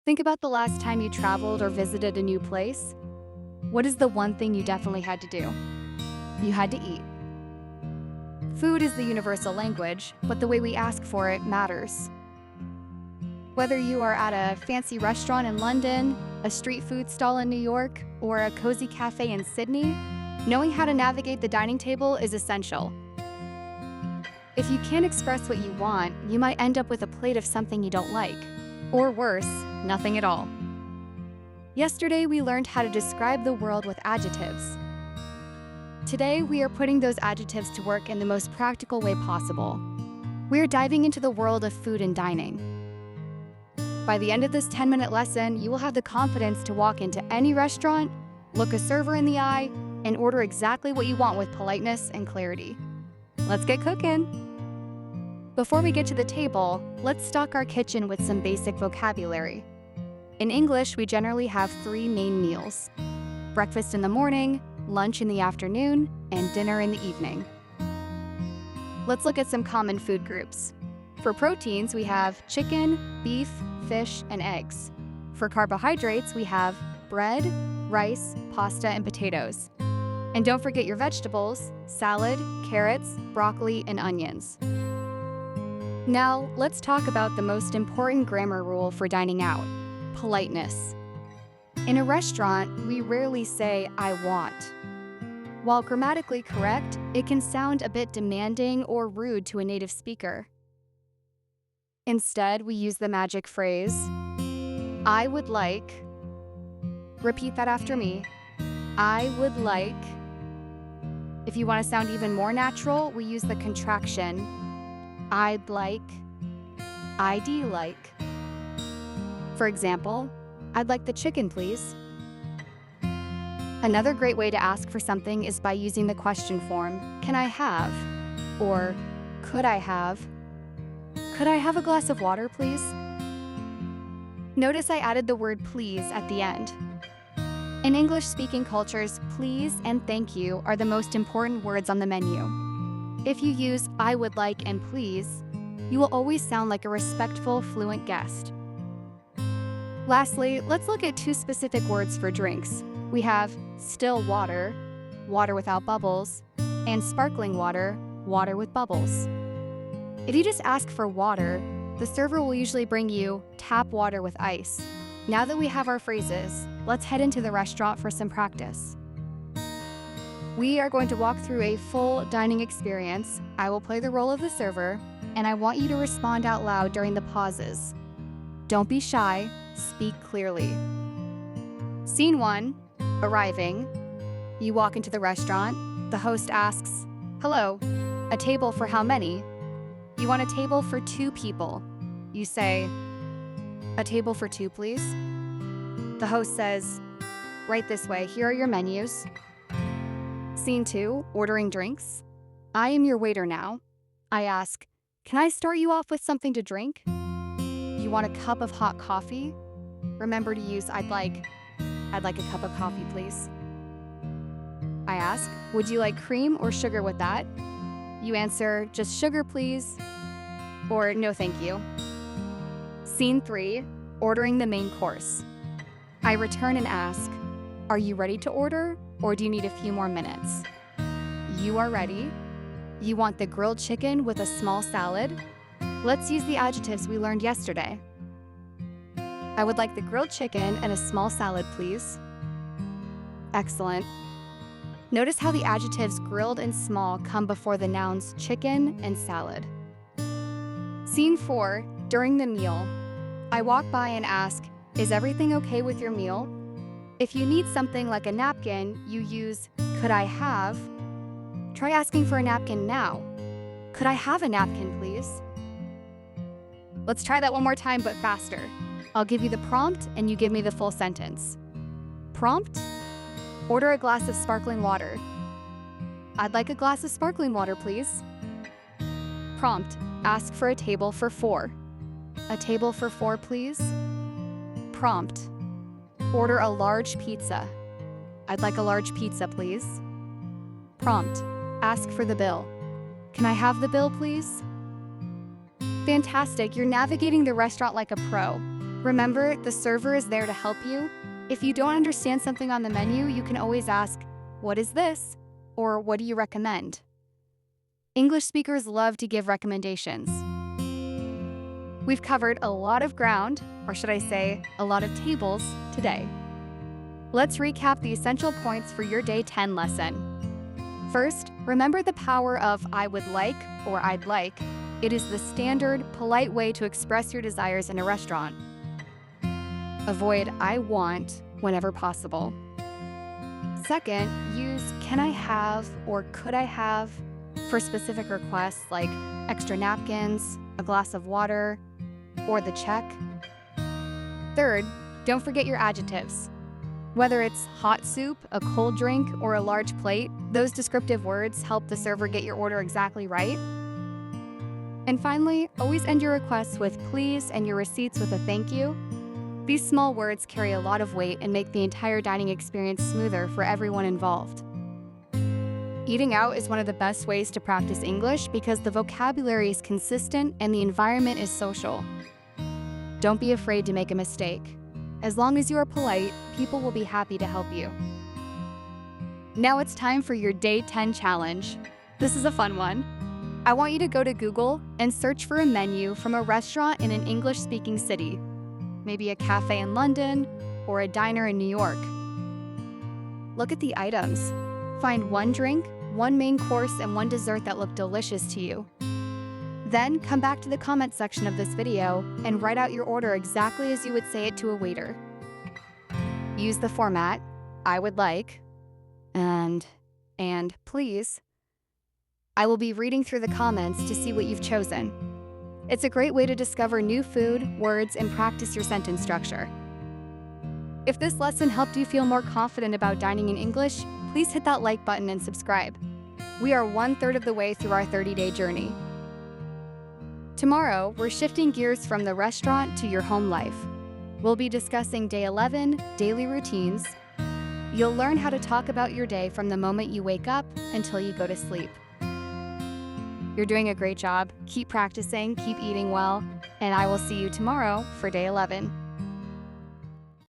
Think about the last time you traveled or visited a new place. What is the one thing you definitely had to do? You had to eat. Food is the universal language, but the way we ask for it matters. Whether you are at a fancy restaurant in London, a street food stall in New York, or a cozy cafe in Sydney, knowing how to navigate the dining table is essential. If you can't express what you want, you might end up with a plate of something you don't like. Or worse, nothing at all. Yesterday, we learned how to describe the world with adjectives. Today, we are putting those adjectives to work in the most practical way possible. We are diving into the world of food and dining. By the end of this 10-minute lesson, you will have the confidence to walk into any restaurant, look a server in the eye, and order exactly what you want with politeness and clarity. Let's get cooking! Before we get to the table, let's stock our kitchen with some basic vocabulary. In English, we generally have 3 main meals: breakfast in the morning, lunch in the afternoon, and dinner in the evening. Let's look at some common food groups. For proteins, we have chicken, beef, fish, and eggs. For carbohydrates, we have bread, rice, pasta, and potatoes. And don't forget your vegetables: salad, carrots, broccoli, and onions. Now, let's talk about the most important grammar rule for dining out: politeness. In a restaurant, we rarely say, "I want." While grammatically correct, it can sound a bit demanding or rude to a native speaker. Instead, we use the magic phrase, "I would like." Repeat that after me. I would like. If you want to sound even more natural, we use the contraction, I'd like, I'd like. For example, "I'd like the chicken, please." Another great way to ask for something is by using the question form, "Can I have?" or "Could I have?" "Could I have a glass of water, please?" Notice I added the word please at the end. In English-speaking cultures, please and thank you are the most important words on the menu. If you use "I would like" and "please," you will always sound like a respectful, fluent guest. Lastly, let's look at 2 specific words for drinks. We have still water, water without bubbles, and sparkling water, water with bubbles. If you just ask for water, the server will usually bring you tap water with ice. Now that we have our phrases, let's head into the restaurant for some practice. We are going to walk through a full dining experience. I will play the role of the server, and I want you to respond out loud during the pauses. Don't be shy, speak clearly. Scene 1, arriving. You walk into the restaurant. The host asks, "Hello, a table for how many?" You want a table for 2 people. You say, "A table for 2, please." The host says, "Right this way, here are your menus." Scene 2, ordering drinks. I am your waiter now. I ask, "Can I start you off with something to drink?" You want a cup of hot coffee? Remember to use I'd like a cup of coffee, please. I ask, "Would you like cream or sugar with that?" You answer, "Just sugar, please," or "No, thank you." Scene 3, ordering the main course. I return and ask, "Are you ready to order, or do you need a few more minutes?" You are ready. You want the grilled chicken with a small salad? Let's use the adjectives we learned yesterday. I would like the grilled chicken and a small salad, please. Excellent. Notice how the adjectives grilled and small come before the nouns chicken and salad. Scene 4, during the meal. I walk by and ask, "Is everything okay with your meal?" If you need something like a napkin, you use "Could I have?" Try asking for a napkin now. "Could I have a napkin, please?" Let's try that one more time, but faster. I'll give you the prompt and you give me the full sentence. Prompt: order a glass of sparkling water. I'd like a glass of sparkling water, please. Prompt: ask for a table for 4. A table for 4, please. Prompt: order a large pizza. I'd like a large pizza, please. Prompt: ask for the bill. Can I have the bill, please? Fantastic, you're navigating the restaurant like a pro. Remember, the server is there to help you. If you don't understand something on the menu, you can always ask, "What is this?" or "What do you recommend?" English speakers love to give recommendations. We've covered a lot of ground, or should I say, a lot of tables today. Let's recap the essential points for your Day 10 lesson. First, remember the power of "I would like" or "I'd like." It is the standard, polite way to express your desires in a restaurant. Avoid "I want" whenever possible. Second, use "can I have" or "could I have" for specific requests like extra napkins, a glass of water, or the check. Third, don't forget your adjectives. Whether it's hot soup, a cold drink, or a large plate, those descriptive words help the server get your order exactly right. And finally, always end your requests with "please" and your receipts with a "thank you." These small words carry a lot of weight and make the entire dining experience smoother for everyone involved. Eating out is one of the best ways to practice English because the vocabulary is consistent and the environment is social. Don't be afraid to make a mistake. As long as you are polite, people will be happy to help you. Now it's time for your Day 10 challenge. This is a fun one. I want you to go to Google and search for a menu from a restaurant in an English-speaking city, maybe a cafe in London or a diner in New York. Look at the items. Find one drink, one main course, and one dessert that look delicious to you. Then come back to the comment section of this video and write out your order exactly as you would say it to a waiter. Use the format "I would like" and "please." I will be reading through the comments to see what you've chosen. It's a great way to discover new food, words, and practice your sentence structure. If this lesson helped you feel more confident about dining in English, please hit that like button and subscribe. We are 1/3 of the way through our 30-day journey. Tomorrow, we're shifting gears from the restaurant to your home life. We'll be discussing Day 11, daily routines. You'll learn how to talk about your day from the moment you wake up until you go to sleep. You're doing a great job. Keep practicing, keep eating well, and I will see you tomorrow for Day 11.